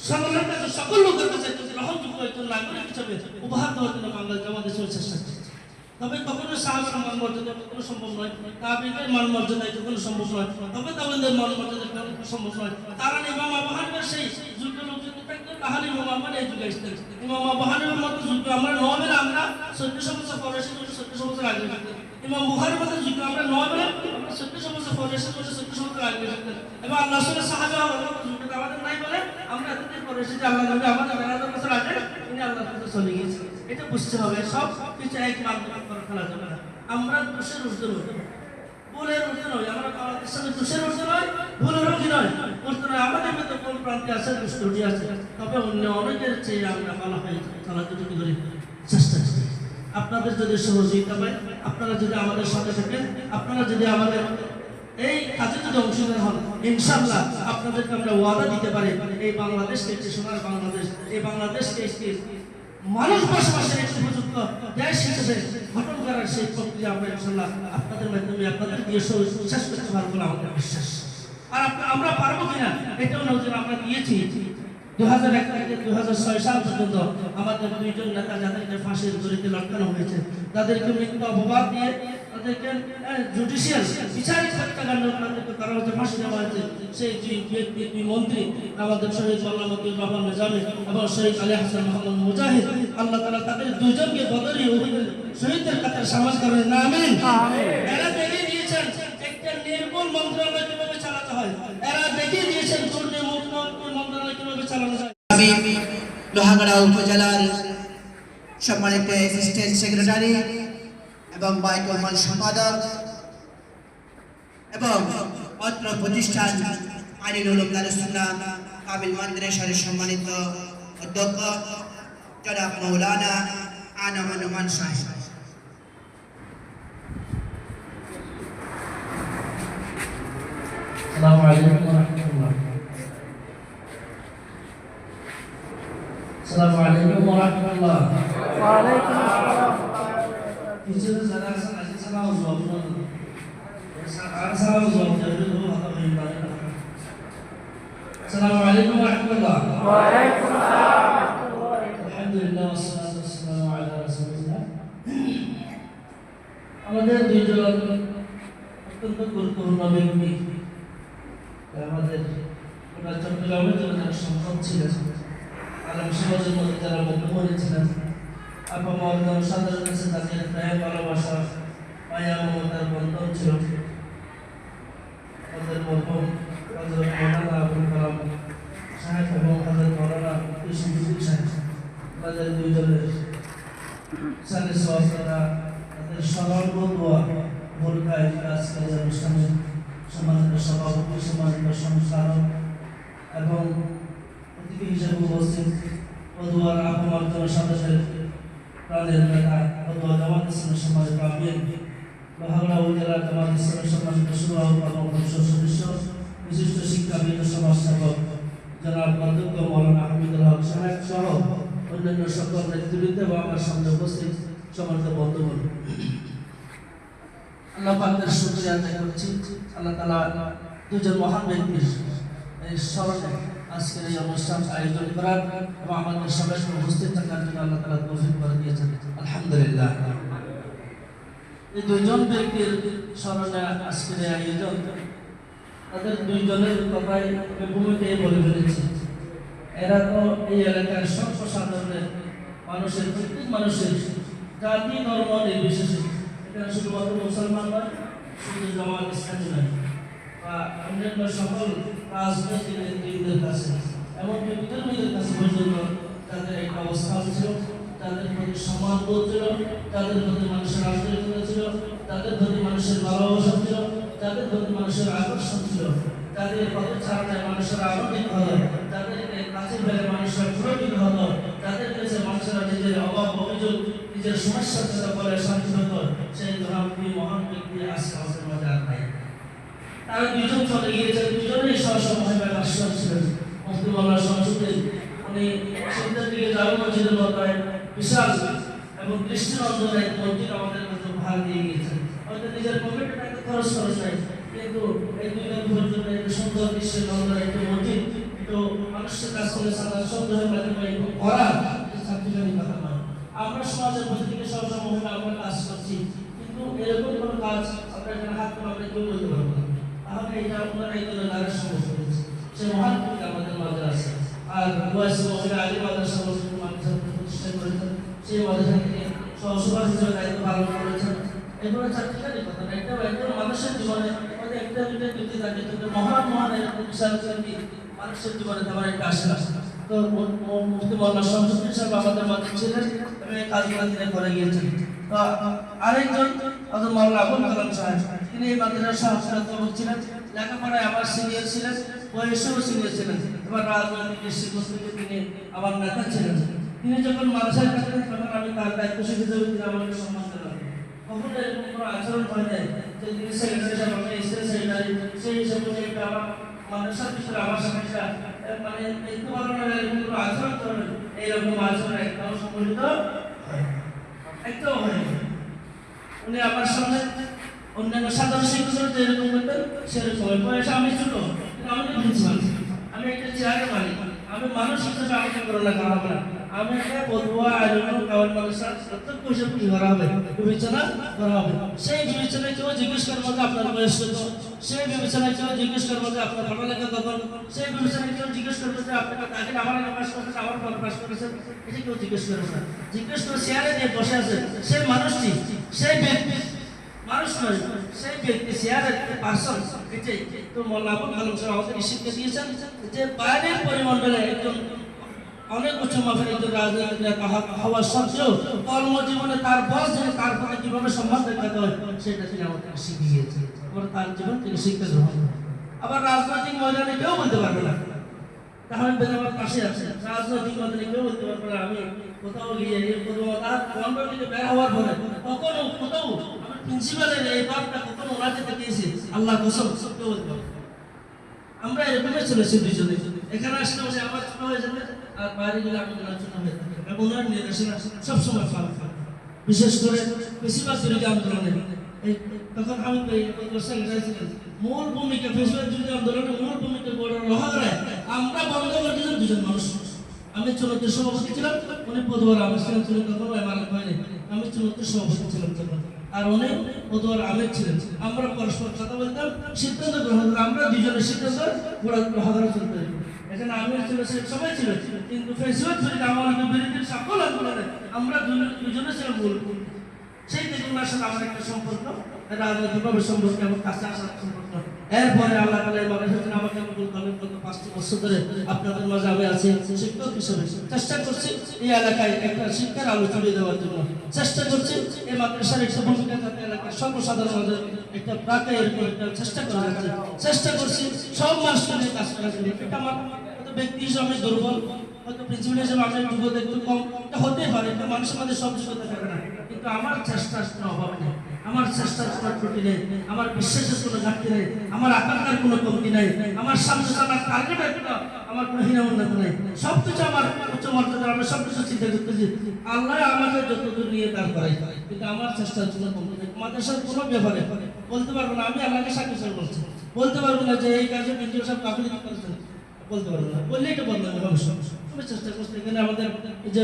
সকলের কাছে, সকল লোকের কাছে গ্রহণযোগ্য একজন নাগরিক হিসেবে উপহার দেওয়ার জন্য বাংলাদেশ জামাত ইসলামী চেষ্টা করছে। তবে কখনো সাহাবার মান মর্যাদা কখনো সম্ভব নয়, তাবেঈদের মান মর্যাদা কখনো সম্ভব নয়, তবে তাবেঈদের মান মর্যাদা কখনো সম্ভব নয়। তারা ইমাম আবু হানিফার সেই যুগের লোক যদি থাকতেন তাহলে ইমাম আবু হানিফা এই যুগে আসতেন। ইমাম আবু হানিফার মতো যুগ আমরা নবেলা, আমরা 1400 বছর পরে এসেছি, 1400 বছর আগে থাকতেন। ইমাম বুখারীর মতো যুগ আমরা নবেলা, আমরা 1400 বছর পরে এসেছি, 1400 বছর আগে থাকতেন। এবং আল্লাহ রাসূলের সাহাবা যুগ আমাদের নাই বলে আমরা এতদিন পরে এসেছি। আল্লাহ নবী আমাদের 1000 বছর আগে তিনি আল্লাহর কাছে চলে গিয়েছেন। এটা বুঝতে হবে, সব কিছু এক মাধ্যমে করে ফেলা যাবে না। আমরা দোষের ঊর্ধ্বে নই, ভুলের ঊর্ধ্বে নই, আমরা বাংলাদেশের সাথে দোষের ঊর্ধ্বে নয়, ভুলেরও কি নয়, ঊর্ধ্বে নয়। আমাদের মধ্যে কোন প্রান্তে আছে, দুষ্ট ত্রুটি আছে, তবে অন্য অনেকের চেয়ে আমরা ভালো হয়ে চলার জন্য কি করি, চেষ্টা করি। আপনাদের যদি সহযোগিতা পাই, আপনারা যদি আমাদের সাথে থাকেন, আপনারা যদি আমাদের এই কাজে যদি অংশগ্রহণ হন, ইনশাআল্লাহ আপনাদেরকে আমরা ওয়াদা দিতে পারি এই বাংলাদেশকে একটি সোনার বাংলাদেশ, এই বাংলাদেশকে একটি মানুষ বসবাসের একটি উপযুক্ত দেশ হিসেবে গঠন করার সেই প্রক্রিয়া আমরা ইনশাআল্লাহ আপনাদের মাধ্যমে আপনাদের দিয়ে শেষ করতে পারবো বলে আমাদের বিশ্বাস। আর আমরা পারবো কিনা এটাও নজর আমরা দিয়েছি। 2001 থেকে 2006 সাল পর্যন্ত আমাদের দুইজন নেতা যাদেরকে ফাঁসির দড়িতে লটকানো হয়েছে, তাদেরকে মৃত্যু অপবাদ দিয়ে তাদেরকে জুডিশিয়াল বিচারিক হত্যাকাণ্ড করা হয়েছে, ফাঁসি দেওয়া হয়েছে। সেই দুই মন্ত্রী আমাদের শহীদ মাওলানা মতিউর রহমান নিজামী এবং শহীদ আলী হাসান মোহাম্মদ মুজাহিদ, আল্লাহ তাআলা তাদের দুইজনকে বদরি শহীদদের কাতারে শামিল করেন না, আমিন। এরা দেখিয়ে দিয়েছেন একটা নির্মূল মন্ত্রণালয় কিভাবে চালাতে হয়, এরা দেখিয়ে দিয়েছেন দুর্নীতিমুক্ত মন্ত্রণালয় কিভাবে চালানো যায়। আমি লোহাগাড়া উপজেলার সম্মানিত অ্যাসিস্ট্যান্ট সেক্রেটারি এবং বাইকরমান সম্পাদক এবং অত্র প্রতিষ্ঠান আইনুল উলুম দারুস সুন্নাহ কামিল মাদ্রাসার সম্মানিত অধ্যক্ষ জনাব মাওলানা আনাম নোমান সাহেব, আসসালামু আলাইকুম ওয়া রাহমাতুল্লাহ। আসসালামু আলাইকুম ওয়া রাহমাতুল্লাহ। ওয়া আলাইকুম আসসালাম। কিছু জায়গা আছে না, সালাম জবাব না, সালাম জবাব দেবে তো হাতা হয়ে যাবে। আসসালামু আলাইকুম ওয়া রাহমাতুল্লাহ। ওয়া আলাইকুম আসসালাম। আলহামদুলিল্লাহ ওয়াসসালাতু ওয়াসসালামু আলা রাসূলিল্লাহ। আমাদের দুইজন অত্যন্ত গুরুত্বপূর্ণ ব্যক্তি আমাদের গোটা চট্টগ্রামের জন্য যারা সম্ভব ছিলেন, আলম সমাজের মধ্যে যারা বক্তব্য রেখেছিলেন, আপা মহতরম সাধারণ কাছে তাদের প্রেম ভালোবাসা মায়া মমতার বন্ধন ছিল। তাদের মরহুম হযরত মাওলানা আবুল কালাম সাহেব এবং হযরত মাওলানা ইউসুফ সাহেব, তাদের দুইজনের সাথে সহযোগিতা, তাদের সর্ব দোয়া ভরকায় আজকের অনুষ্ঠানে সম্মানিত সভাপতি, সম্মানিত সংস্কারক এবং অতিথি হিসেবে উপস্থিত পদুয়ার আহ্বান জনসাধারণের প্রাণের নেতা পদুয়া জামাত ইসলামের সম্মানিত আমির, লোহাগড়া উপজেলা জামাত ইসলামের সম্মানিত সভাপতি এবং সদস্য, বিশিষ্ট শিক্ষাবিদ, সমাজসেবক জনাব অধ্যক্ষ মাওলানা হামিদুল হক সাহেব সহ অন্যান্য সকল নেতৃবৃন্দ এবং আমার সামনে উপস্থিত সম্মানিত বন্ধুগণ, আল্লাহ পাকের শুকরিয়া আদায় করছি। আল্লাহ তাআলা দুজন মহান ব্যক্তির এই স্মরণে আজকের এই অনুষ্ঠান আয়োজন করার এবং আমাদের সবাইকে উপস্থিত থাকার জন্য আল্লাহ তাআলা তৌফিক করে দিয়েছেন, আলহামদুলিল্লাহ। এই দুইজন ব্যক্তির স্মরণে আজকের এই আয়োজন, তাদের দুইজনের কথাই ভূমিতে বলে ফেলেছি। এরা তো এই এলাকার সর্বসাধারণের মানুষের, প্রত্যেক মানুষের জাতি ধর্ম নির্বিশেষে, এটা শুধুমাত্র মুসলমান নয়, শুধু জামাত ইসলামী নয়, বা অন্যান্য সকল রাজনৈতিক নেতৃত্বের কাছে, এমনকি বিধর্মীদের কাছে পর্যন্ত তাদের একটা অবস্থান ছিল, তাদের প্রতি সম্মানবোধ ছিল, তাদের প্রতি মানুষের আন্তরিকতা ছিল, তাদের প্রতি মানুষের ভালোবাসা ছিল, তাদের প্রতি মানুষের আকর্ষণ ছিল, তাদের পথে ছাড়ায় মানুষের আনন্দিত হলো, তাদেরকে কাছে পেলে মানুষের পুরোহিত হলো, তাদের কাছে মানুষেরা নিজের অভাব অভিযোগ, নিজের সমস্যার কথা বলে শান্তি হতো। সেই ধর্মী মহান ব্যক্তি আজকে আমাদের মাঝে আর নাই। তারা দুজন চলে গিয়েছেন, দুজনেই সহসময় ভাষণ ছিলেন। মুফতি মাওলানা শামসুদ্দিন উনি সিদ্ধার দিকে জামে মসজিদের মধ্যে বিশাল এবং দৃষ্টিনন্দন এক মসজিদ আমাদের কাছে উপহার দিয়ে গিয়েছেন। হয়তো নিজের পকেটে টাকা খরচ নাই, কিন্তু এই দুই দিন পর্যন্ত একটা সুন্দর দৃশ্যের নন্দন একটি মসজিদ তো মানুষের কাছ থেকে সাদা সন্দেহের মাধ্যমে করা ছাত্রীদের কথা নয়। আমরা সমাজের মধ্যে থেকে সবসময় মহিলা আমরা কাজ করছি, কিন্তু এরকম কোনো কাজ আমরা এখানে হাত করে আমরা কেউ বলতে পারবো না। তাহলে এটা আপনারা এই জন্য নারীর সমস্যা হয়েছে, সে মহান ভূমিকা আমাদের মাঝে আছে। আর বয়সী মহিলা আলী মাদ্রাসা মাদ্রাসা প্রতিষ্ঠা করেছেন, সেই মাদ্রাসা থেকে সহসভার হিসেবে দায়িত্ব পালন করেছেন। এগুলো ছাত্রীদেরই কথা না, একটা একজন মানুষের জীবনে একটা দুটো ব্যক্তি থাকে, কিন্তু মহান মহান এরকম বিশাল ব্যক্তি মানুষের জীবনে তেমন একটা আসে না। তো মুফতি মৌলানা শামসুদ্দিন সাহেব আমাদের মাঝে ছিলেন এবং এই কাজগুলো তিনি করে গিয়েছেন। তো আরেকজন হযরত মাওলানা আবুল কালাম সাহেব, তিনি এই মাদ্রাসার সহসভাপতি ছিলেন, লেখাপড়ায় আমার সিনিয়র ছিলেন, বয়সেও সিনিয়র ছিলেন, এবার রাজনৈতিক দৃষ্টিকোণ তিনি আমার নেতা ছিলেন। তিনি যখন মাদ্রাসায় থাকতেন তখন আমি তার দায়িত্বশীল হিসেবে তিনি আমাকে সম্মান জানাতেন। কখনো এরকম কোনো আচরণ হয় নাই যে তিনি সেক্রেটারি সাহেব, আমি স্টেট সেক্রেটারি, সেই হিসেবে একটা আমার মাদ্রাসার ভিতরে আমার সাথে মানে একটু ভালো না এরকম কোনো আচরণ করবেন, এইরকম আচরণ একটাও সংগঠিত হয়, একটাও হয়নি। উনি আমার সামনে অন্যান্য সাধারণ শিক্ষকরা যেরকম করতেন সেরকম। বয়সে আমি ছোট, কিন্তু আমি প্রিন্সিপাল, আমি একটা চেয়ারে মালিক, আমি মানুষ হিসেবে আমাকে করোনা করা হবে না, আমি একটা পদুয়া আয়োজন কাওয়াল মানুষের প্রত্যেক হিসেবে কি করা হবে, বিবেচনা করা হবে। সেই বিবেচনায় কেউ জিজ্ঞেস করবো যে আপনার বয়স কত, সেই বিবেচনায় কেউ জিজ্ঞেস করবো যে আপনার পড়ালেখা কখন, সেই বিবেচনায় কেউ জিজ্ঞেস করবো যে আপনার তাকে আমার পাস করেছেন, আমার পাস করেছেন, এটা কেউ জিজ্ঞেস করবো না। জিজ্ঞেস করে চেয়ারে নিয়ে বসে আছে সেই মানুষটি, সেই ব্যক্তি মানুষ নয়, সেই ব্যক্তি চেয়ারের পার্সন, এটাই তো মাওলানা আবুল কালাম সাহেব আমাদের শিক্ষা দিয়েছেন যে বাইরের পরিমণ্ডলে একজন অনেক উচ্চ মাপের একজন রাজনৈতিক নেতা হওয়া সত্ত্বেও কর্মজীবনে তার বস যেন তার প্রতি কিভাবে সম্মান দেখাতে হয় সেটা তিনি আমাদের শিখিয়ে গিয়েছেন। আবার তার জীবন তিনি শিক্ষা গ্রহণ করেন। আবার রাজনৈতিক ময়দানে কেউ বলতে পারবে না তাহলে আমার পাশে আছে, রাজনৈতিক ময়দানে কেউ বলতে পারবে না আমি কোথাও গিয়ে তার মন্ডল থেকে বের হওয়ার পরে কখনো কোথাও আমার প্রিন্সিপালের এই বাপটা কখনো ওনার যেতে গিয়েছে আল্লাহ কসম কেউ বলতে পারবে। আমরা এরকমই চলেছি দুইজনে, এখানে আসলে বসে আমার ছোট হয়ে যাবে আর বাইরে গেলে আমি ওনার ছোট হয়ে যাবে, এবং ওনার নির্দেশনা সবসময় পালন করে। বিশেষ করে বেশিরভাগ বিরোধী আন্দোলনে তখন আমি মূল ভূমিকা বেশিরভাগ বিরোধী আন্দোলনের মূল ভূমিকা রহাগড়ায় আমরা বন্ধ করে দিয়েছেন দুজন মানুষ। আমি চলতের সভাপতি ছিলাম, উনি পদুয়ার আমের ছিলেন, তখন মালিক হয়নি, আমি চলতের সভাপতি ছিলাম তখন, আর উনি পদুয়ার আমের ছিলেন। আমরা পরস্পর কথা বলতাম, সিদ্ধান্ত গ্রহণ করতাম, আমরা দুজনের সিদ্ধান্ত রহাগড়া চলতে। এখানে আমির ছিল, সবাই ছিল, কিন্তু ফেসবুক থেকে আমাদের বিরোধী সকল আন্দোলনে আমরা দুজনে ছিলাম মূল। সেই থেকে ওনার সাথে আমার একটা সম্পর্ক, রাজনৈতিকভাবে সম্পর্ক এবং কাছে আসার সম্পর্ক। এরপরে আল্লাহ তাআলা মাদ্রাসাতে আমাকে কবুল করেন। গত 5 বছর ধরে আপনাদের মাঝে আমি আছি শিক্ষক হিসেবে, চেষ্টা করছি এই এলাকায় একটা শিক্ষার আলো ছড়িয়ে দেওয়ার জন্য, চেষ্টা করছি এই মাদ্রাসার একটা ভূমিকা যাতে এলাকার সর্বসাধারণ মাঝে একটা প্রাকে এরকম একটা চেষ্টা করা যাচ্ছে, চেষ্টা করছি সব মানুষকে নিয়ে কাজ করার জন্য। এটা আমার ব্যক্তি হিসেবে আমি দুর্বল, হয়তো প্রিন্সিপাল হিসেবে আমি যোগ্যতা একটু কম, এটা হতেই পারে, এটা মানুষের মধ্যে সব যোগ্যতা থাকে না, কিন্তু আমার চেষ্টার কোনো অভাব নেই, আমার চেষ্টার কোনো ত্রুটি নেই, আমার বিশ্বাসের কোনো ঘাটতি নেই, আমার আকাঙ্ক্ষার কোনো কমতি নেই, আমার সামনে চলার টার্গেটের আমার কোনো হীনমন্যতা নেই, সবকিছু আমার উচ্চ মর্যাদা, আমরা সবকিছু চিন্তা করতেছি আল্লাহ আমাকে যতদূর নিয়ে দাঁড় করাই, কিন্তু আমার চেষ্টার জন্য কমতি নেই। মাদ্রাসার কোনো ব্যাপারে বলতে পারবো না, আমি আল্লাহকে সাক্ষী করে বলছি, বলতে পারবো না যে এই কাজে প্রিন্সিপাল সাহেব গাফিলতি করেছেন, বলতে পারবো না, বললেই তো বললাম আমি চেষ্টা করছি। এখানে আমাদের যে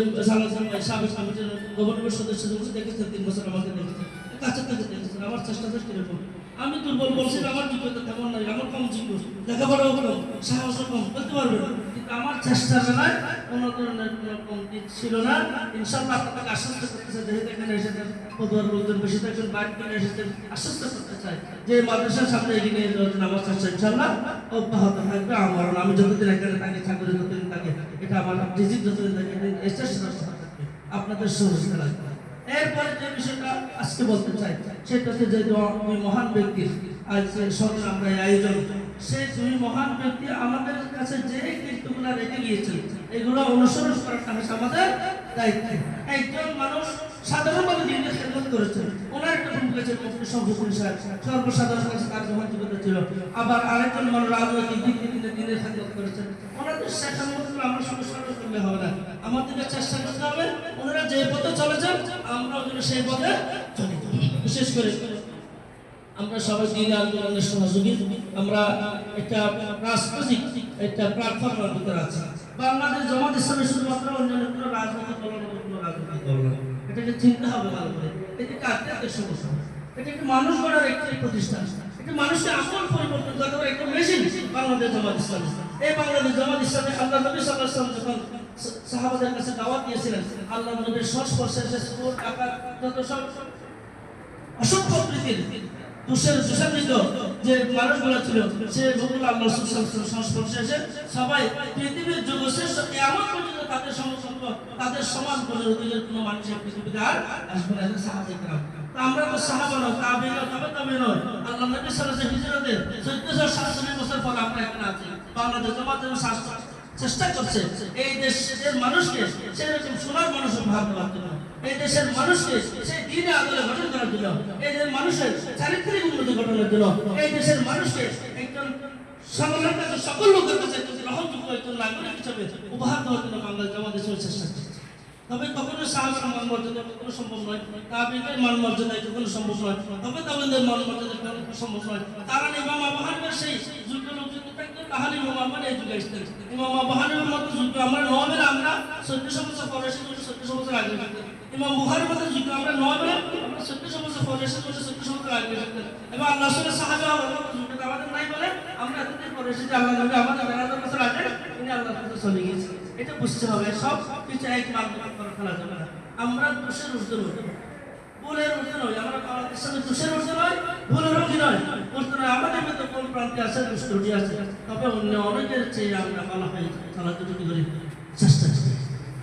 সাবেক কমিটির গভর্নমেন্ট সদস্য দেখেছেন 3 বছর আমাকে দেখেছেন, কাছে থেকে দেখেছেন, আমার চেষ্টাটা কিরকম। আমি দুর্বল বলছি, আমার যোগ্যতা তেমন নাই, আমার কম যোগ্য, লেখাপড়াও কম, সাহসও কম, বলতে পারবেন, কিন্তু আমার চেষ্টা বেলায় কোনো ধরনের কোনো কমতি ছিল না। ইনশাআল্লাহ আপনাকে আশ্বস্ত করতেছে, যেহেতু এখানে এসেছেন পদুয়ার লোকজন বেশি থাকবেন, বাইরে থেকে এসেছেন, আশ্বস্ত করতে চাই যে মাদ্রাসার সামনে এগিয়ে নিয়ে যাওয়ার জন্য আমার চেষ্টা ইনশাআল্লাহ অব্যাহত থাকবে। আমার আমি যতদিন এখানে থাকি, চাকরি যতদিন থাকে, এটা আমার ডিজিট যতদিন থাকে, এই চেষ্টা থাকবে আপনাদের সহযোগিতা লাগবে। এরপরে যে বিষয়টা আজকে বলতে চাই সেটা হচ্ছে যে দুই মহান ব্যক্তির আজ সঙ্গে আমরা আয়োজন, সেই দুই মহান ব্যক্তি আমাদের কাছে যে কীর্তিগুলো রেখে গিয়েছেন এগুলো অনুসরণ করাটা হচ্ছে আমাদের দায়িত্ব। একজন মানুষ সাধারণভাবে দিনের খেদমত করেছেন, ওনার একটা ভূমিকা ছিল মুফতি শমসুদ্দিন সাহেব, সর্বসাধারণের কাছে তার গ্রহণযোগ্যতা ছিল। আবার আরেকজন মানুষ রাজনৈতিক দিক থেকে দিনের খেদমত করেছেন, ওনাদের শেখানোগুলো আমরা সঙ্গে করলে হবে না, আমাদেরকে চেষ্টা করতে হবে ওনারা যে পথে চলেছেন আমরাও যেন সেই পথে চলি। বিশেষ করে আমরা সবাই দিন আন্দোলনের সহযোগী, আমরা একটা রাজনৈতিক একটা প্ল্যাটফর্মের ভিতরে আছে। বাংলাদেশ জামাত ইসলামী শুধুমাত্র অন্যান্য কোনো রাজনৈতিক দল নয়, কোনো রাজনৈতিক দল নয়। এটাকে চিন্তা হবে ভালো করে। এটা কার্যকর সমস্যা, এটা একটা মানুষ গড়ার একটি প্রতিষ্ঠান, এটা মানুষের আসল পরিবর্তন করতে পারে একটা মেশিন বাংলাদেশ জামাত ইসলামী। এই বাংলাদেশ জামাত ইসলামী আল্লাহ নবী সাল্লাল্লাহু আলাইহি ওয়াসাল্লাম যখন সাহাবাদের কাছে দাওয়াত দিয়েছিলেন, আল্লাহ নবীর সংস্পর্শে এসে চোর ডাকাত যত সব অসংখ্য প্রকৃতির দূষান্বিত যে মানুষগুলো ছিল, সে লোকগুলো আল্লাহ রাসূল সাল্লাল্লাহু আলাইহি ওয়াসাল্লামের সংস্পর্শে এসে সবাই পৃথিবীর যুগশেষ কিয়ামত পর্যন্ত তাদের সমকক্ষ, তাদের সমান পরিণতির কোনো মানুষ পৃথিবীতে আর আসবে না। সাহাবায়ে কেরাম, তা আমরা তো সাহাবা নয়, তাবেঈন নয়। আল্লাহ নবী সাল্লাল্লাহু আলাইহি ওয়াসাল্লাম হিজরতের 1447 বছর পর আমরা এখানে আছি। বাংলাদেশ জামাত চেষ্টা করছে এই দেশের মানুষকে সেরকম সোনার মানুষ উপহার দেওয়ার জন্য, এই দেশের মানুষকে সেই দিনে আদলে গঠন করার জন্য, এই দেশের মানুষের চারিত্রিক উন্নতি ঘটানোর জন্য, এই দেশের মানুষকে একজন সকল লোকের কাছে গ্রহণযোগ্য একজন নাগরিক হিসেবে উপহার দেওয়ার জন্য বাংলাদেশ জামাত ইসলামী চেষ্টা করছে। তবে কখনো সাহাবার মান মর্যাদা কখনো সম্ভব নয়, তাবেঈদের মান মর্যাদা কখনো সম্ভব নয়, তবে তাবেঈদের মান মর্যাদা কখনো সম্ভব নয়। কারণ ইমাম আবু হানিফার সেই যুগ লোক যদি থাকতো তাহলে ইমাম আবু হানিফা এই যুগে আসতেন। ইমাম আবু হানিফার মতো যুগ আমরা নবের আমরা 1400 বছর পরে এসে 1400 বছর আগে থাকতেন। ইমাম বুখারীর মতো যুগ আমরা নবের আমরা 1400 বছর পরে এসে 1400 বছর আগে থাকতেন। এবং আল্লাহ রাসূলের সাহাবা যুগটা আমাদের নাই বলে আমরা এতদিন পরে এসে আল্লাহ নবী আমাদের 1000 বছর আগে তিনি আল্লাহর কাছে চলে গিয়েছেন। এটা বুঝতে হবে, সব কিছু এক মান করে ফেলা যাবে না। আমরা দোষের ঊর্ধ্বে নই, ভুলের ঊর্ধ্বে নই, আমরা বাংলাদেশের সাথে দোষের ঊর্ধ্বে নয়, ভুলেরও কি নয়, ঊর্ধ্বে নয়। আমাদের মধ্যে কোন প্রান্তে আছে, দুষ্টটি আছে, তবে অন্য অনেকের চেয়ে আমরা ভালো হয় চলাচল করি, চেষ্টা করি।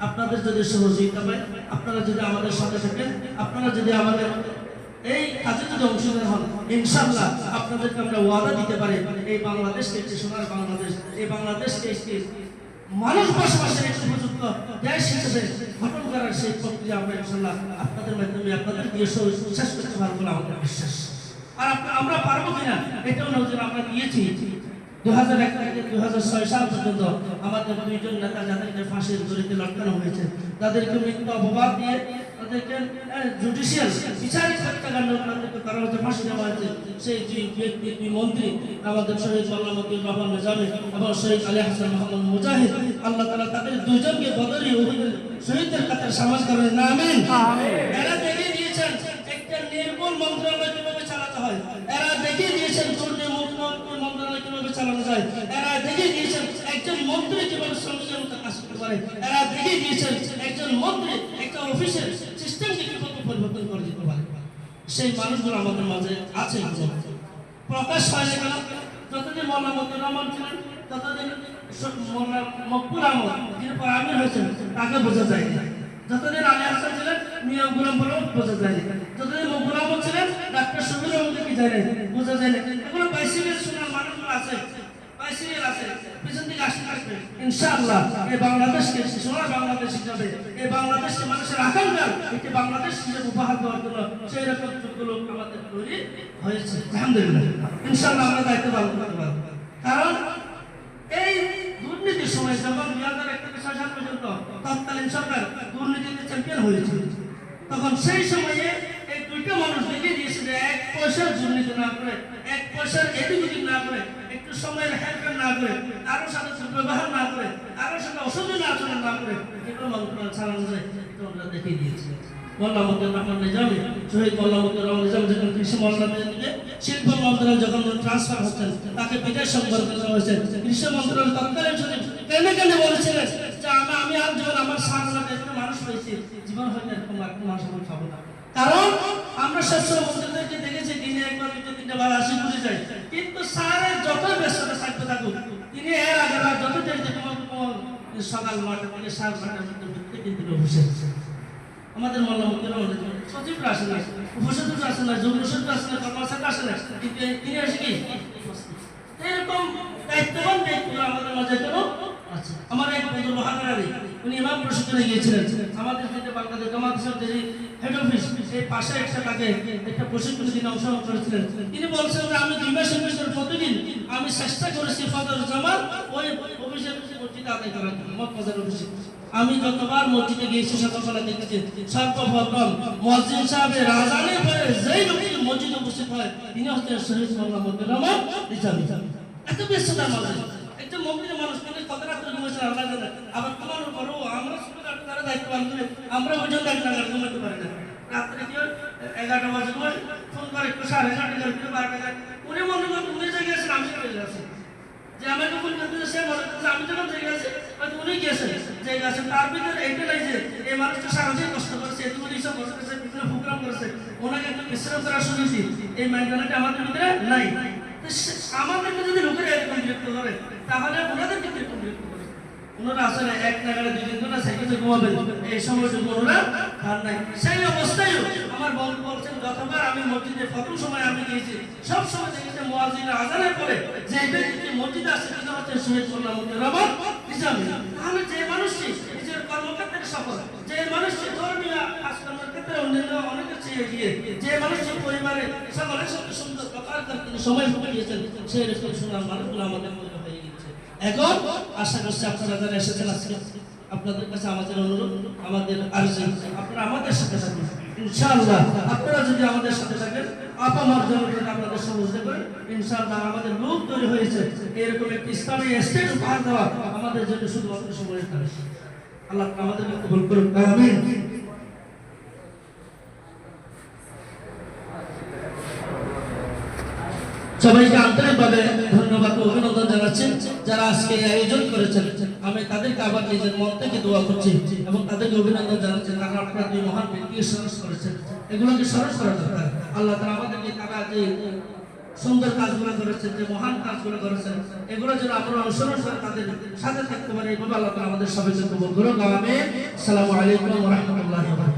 আপনাদের যদি সহযোগিতা পাই, আপনারা যদি আমাদের সাথে থাকেন, আপনারা যদি আমাদের এই কাজে যদি অংশগ্রহণ হন, ইনশাআল্লাহ আপনাদেরকে আমরা ওয়াদা দিতে পারি এই বাংলাদেশকে একটি সোনার বাংলাদেশ, এই বাংলাদেশকে একটি মানুষ বসবাসের একটি উপযুক্ত দেশ হিসেবে গঠন করার সেই প্রক্রিয়া আমরা ইনশাআল্লাহ আপনাদের মাধ্যমে আপনাদের দিয়ে শেষ করতে পারবো বলে আমাদের বিশ্বাস। আর আমরা পারবো কিনা এটাও নজর আমরা দিয়েছি। 2001 থেকে 2006 সাল পর্যন্ত আমাদের দুইজন নেতা যাদেরকে ফাঁসির দড়িতে লটকানো হয়েছে, তাদেরকে মিথ্যা অপবাদ দিয়ে তাদেরকে জুডিশিয়াল বিচারিক হত্যাকাণ্ড করা হয়েছে, ফাঁসি দেওয়া হয়েছে। সেই দুই মন্ত্রী আমাদের শহীদ মাওলানা মতিউর রহমান নিজামী এবং শহীদ আলী হাসান মোহাম্মদ মুজাহিদ, আল্লাহ তাআলা তাদের দুইজনকে বদরি শহীদদের কাতারে সামিল করেন। আমিন। এরা দেখিয়ে দিয়েছেন একটা নির্মূল মন্ত্রণালয় কিভাবে চালাতে হয়, এরা দেখিয়ে দিয়েছেন দুর্নীতিমুক্ত মন্ত্রণালয় কিভাবে চালানো যায়, এরা দেখিয়ে দিয়েছেন একজন মন্ত্রী কিভাবে শ্রমিকের মতো কাজ করতে পারে, এরা দেখিয়ে দিয়েছেন একজন মন্ত্রী একটা অফিসের সিস্টেমকে কিভাবে পরিবর্তন করে দিতে পারে। সেই মানুষগুলো আমাদের মাঝে আছে, প্রকাশ হয় না কেন? যতদিন মাওলানা মতিউর রহমান ছিলেন ততদিন মাওলানা মকবুল আহমদ যিনি পরে আমির হয়েছেন তাকে বোঝা যায় না। যতদিন আলী হাসান ছিলেন মিয়া গোলাম বলেও বোঝা যায় না। যতদিন মকবুল আহমদ ছিলেন ডাক্তার শফিউল আহমদকে কি যায় না, বোঝা যায় না। এগুলো বাইসিলের শোনার মানুষগুলো আছে, বাইসিলের আছে, পিছন দিকে আসতে থাকবে। ইনশাআল্লাহ এই বাংলাদেশকে সোনার বাংলাদেশ হিসাবে, এই বাংলাদেশকে মানুষের আকাঙ্ক্ষা একটি বাংলাদেশ হিসেবে উপহার দেওয়ার জন্য সেই রকম যোগ্য লোক আমাদের তৈরি হয়েছে। আলহামদুলিল্লাহ, ইনশাআল্লাহ আমরা দায়িত্ব পালন করতে পারবো। কারণ এই দুর্নীতির সময় যখন 2001 থেকে 2006 সাল পর্যন্ত তৎকালীন সরকার দুর্নীতিতে চ্যাম্পিয়ন হয়েছিল, তখন সেই সময়ে এই দুইটা মানুষ দেখিয়ে দিয়েছে যে 1 পয়সার দুর্নীতি না করে, 1 পয়সার এদিক না করে, একটু সময়ের হেরফের না করে, কারোর সাথে ব্যবহার না করে, কারোর সাথে অসহযোগী আচরণ না করে যেগুলো মন্ত্রণালয় চালানো যায় এটা আমরা দেখিয়ে দিয়েছি। মাওলানা মতিউর রহমান নিজামী, শহীদ মাওলানা মতিউর রহমান নিজামী যখন কৃষি মন্ত্রণালয় থেকে শিল্প মন্ত্রণালয় যখন ট্রান্সফার হচ্ছেন, তাকে বিদেশ সম্পর্ক করা হয়েছে। কৃষি মন্ত্রণালয় তৎকালীন সচিব কেন বলেছিলেন যে আমি আর যখন আমার সারা দেশের মানুষ পেয়েছি, জীবন হয়তো এরকম মানুষ আমি খাবো না। কারণ আমরা সবসময় মন্ত্রীদেরকে দেখেছি দিনে একবার 2-3 বার আসি ঘুরে যায়, কিন্তু স্যারের যত ব্যস্ততা থাকতে থাকুক তিনি এর আগে যত সকাল 9টা থেকে 9:30টার মধ্যে কিন্তু বসে আমাদের মাওলানা মতিউর রহমান সচিবরা আসে না, উপসচিবরা আসে না, যুগ্ম সচিব আসে না, কর্মচারীরা আসে না, কিন্তু তিনি আসে কি এরকম দায়িত্ববান ব্যক্তিরা আমাদের মাঝে কেন আছে। আমার এক বন্ধু মহাকারী উনি ইমাম প্রশিক্ষণে গিয়েছিলেন, আমাদের যেটা বাংলাদেশ জামাত ইসলামের হেড অফিস এই পাশে একটা তাকে একটা প্রশিক্ষণে তিনি অংশগ্রহণ করেছিলেন। তিনি বলছেন যে আমি 2 মাসের ভিতরে প্রতিদিন আমি চেষ্টা করেছি ফজর জামাত ওই অফিসের মসজিদে আদায় করার জন্য, মক্কার অফিসে। আমি যতবার মসজিদে গিয়েছি সকালবেলা দেখেছি সর্বপ্রথম মুয়াজ্জিন সাহেবের আযানের পরে যেই লোক মসজিদে উপস্থিত হয় তিনি হচ্ছেন শহীদ মাওলানা মতিউর রহমান নিজামী। এত ব্যস্ততার মাঝে একটা মন্দিরের মানুষ মানে কত রাত্রে ঘুমাইছে আল্লাহ জানে। আবার তোমার উপরও আমরা শুধু তারা দায়িত্ব পালন করে আমরা পর্যন্ত এক নাগাদ ঘুমাতে পারি না। রাত্রে কি 11টা বাজে ঘুমাই, ফোন করে একটু 11:30 করে 12টা উনি মনে করেন উনি জেগে আছেন, আমি চলে গেছি যে আমাকে ফোন করতে সে মনে করছে আমি যখন জেগে আছি হয়তো উনি গিয়েছেন জেগে আছেন। তার ভিতরে এইটা নাই যে এই মানুষটা সারাদিন কষ্ট করেছে, এতগুলো হিসাব বসে গেছে, বিভিন্ন প্রোগ্রাম করেছে, ওনাকে একটু বিশ্রাম করার সুযোগ দিই, এই মেন্টালিটি আমাদের ভিতরে নাই। আমাদেরকে যদি লোকেরা এরকম বিরক্ত করে তাহলে ওনাদেরকে এরকম বিরক্ত করে। ওনারা আসলে এক নাগারে 2 ঘন্টা সাইকেলে ঘুমাবেন, এই সময়টুকু ওনারা আর নাই। সেই অবস্থায়ও আমার বন্ধু বলছেন যতবার আমি মসজিদে প্রথম সময় আমি গিয়েছি সব সময় দেখেছি মুয়াজ্জিনের আযানের পরে যে ব্যক্তি মসজিদে আসে সেটা হচ্ছে শহীদ মোল্লা রহমান নিজামী। তাহলে যে মানুষটি নিজের কর্মক্ষেত্রে সফল, যে মানুষটি ধর্মীয় কাজকর্মের ক্ষেত্রে অন্যান্য অনেকের চেয়ে এগিয়ে, যে মানুষটি পরিবারে সকলের সাথে সুন্দর কথাবার্তা তিনি সময় দিয়েছেন, সেই রকম শোনার মানুষগুলো আমাদের মধ্যে হয়ে গেছে। এখন আশা করছি আপনারা যারা এসেছেন আজকে আপনাদের কাছে আমাদের অনুরোধ, আমাদের আর্জি আপনারা আমাদের সাথে থাকবেন ইনশাআল্লাহ। আপনারা যদি আমাদের সাথে থাকেন আপামার জন্য আপনাদের সহযোগিতা করেন ইনশাআল্লাহ। আমাদের লোক তৈরি হয়েছে এরকম একটি ইসলামী স্টেট উপহার দেওয়া আমাদের জন্য শুধুমাত্র সময়ের কাজ। আল্লাহ আমাদেরকে কবুল করুন, আমিন। সবাইকে আন্তরিকভাবে ধন্যবাদ ও অভিনন্দন জানাচ্ছি যারা আজকে এই আয়োজন করেছেন। আমি তাদেরকে আবার নিজের মন থেকে দোয়া করছি এবং তাদেরকে অভিনন্দন জানাচ্ছি, কারণ আপনারা দুই মহান ব্যক্তিকে স্মরণ করেছেন। এগুলোকে স্মরণ করা দরকার। আল্লাহ তাআলা আমাদেরকে তারা যে সুন্দর কাজগুলো করেছেন, যে মহান কাজগুলো করেছেন, এগুলো যেন আমরা অনুসরণ করে তাদের সাথে থাকতে পারি, এইভাবে আল্লাহ তাআলা আমাদের সবাইকে কবুল করুন, আমিন। আসসালামু আলাইকুম ওয়া রাহমাতুল্লাহি ওয়া বারাকাতুহু।